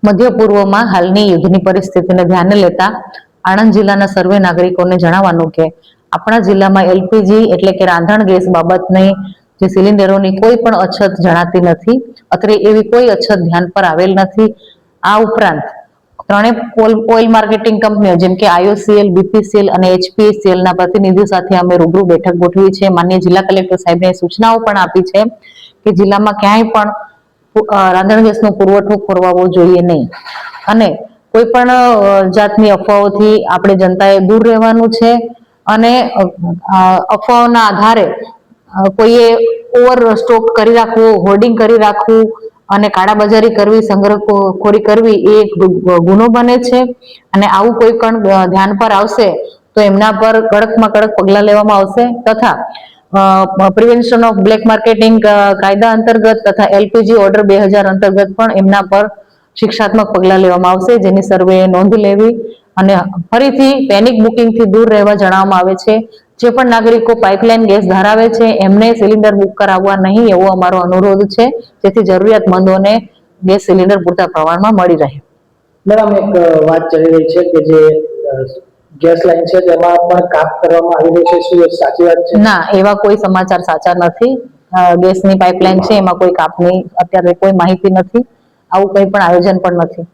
મધ્ય પૂર્વમાં હાલની યુદ્ધની પરિસ્થિતિને ધ્યાને લેતા આણંદ જિલ્લાના સર્વે નાગરિકોને જણાવવાનું કે આપણા જિલ્લામાં એલપીજી એટલે કે રાંધણ ગેસ બાબતની જે સિલિન્ડરોની કોઈ પણ અછત જણાતી નથી. અત્રે એવી કોઈ અછત ધ્યાન પર આવેલ નથી. આ ઉપરાંત ત્રણેય ઓઇલ માર્કેટિંગ કંપનીઓ જેમ કે આઈઓસીએલ, બીપીસીએલ અને એચપીસીએલ ના પ્રતિનિધિઓ સાથે અમે રૂબરૂ બેઠક ગોઠવી છે. માનનીય જિલ્લા કલેક્ટર સાહેબને સૂચનાઓ પણ આપી છે કે જિલ્લામાં ક્યાંય પણ રાંધણ ગેસનો પુરવઠો ખોરવાવો જોઈએ નહીં અને કોઈ પણ જાતની અફવાઓથી આપણે જનતાએ દૂર રહેવાનું છે અને અફવાઓના આધારે કોઈએ ઓવર સ્ટોક કરી રાખવું, હોર્ડિંગ કરી રાખવું અને કાળાબજારી કરવી, સંગ્રહખોરી કરવી એ એક ગુનો બને છે અને આવું કોઈ પણ ધ્યાન પર આવશે તો એમના પર કડકમાં કડક પગલાં લેવામાં આવશે તથા પ્રિવેન્શન ઓફ બ્લેક માર્કેટિંગ કાયદા અંતર્ગત તથા એલપીજી ઓર્ડર 2000 અંતર્ગત પણ એમના પર શિક્ષાત્મક પગલાં લેવામાં આવશે, જેની સર્વેએ નોંધ લેવી અને ફરીથી પેનિક બુકિંગથી દૂર રહેવા જણાવવામાં આવે છે. જે પણ નાગરિકો પાઇપલાઇન ગેસ ધરાવે છે એમને સિલિન્ડર બુક કરાવવા નહીં એવો અમારો અનુરોધ છે, જેથી જરૂરિયાતમંદોને ગેસ સિલિન્ડર પૂરતા પ્રમાણમાં મળી રહે. મેડમ, એક વાત ચાલી રહી છે કે જે ગેસ લાઈન છે તેમાં પણ કાપ કરવામાં આવી રહી છે, શું એ સાચી વાત છે? ના, એવા કોઈ સમાચાર સાચા નથી. ગેસની પાઇપલાઇન છે એમાં કોઈ કાપની અત્યારે કોઈ માહિતી નથી. આવું કંઈ પણ આયોજન પણ નથી.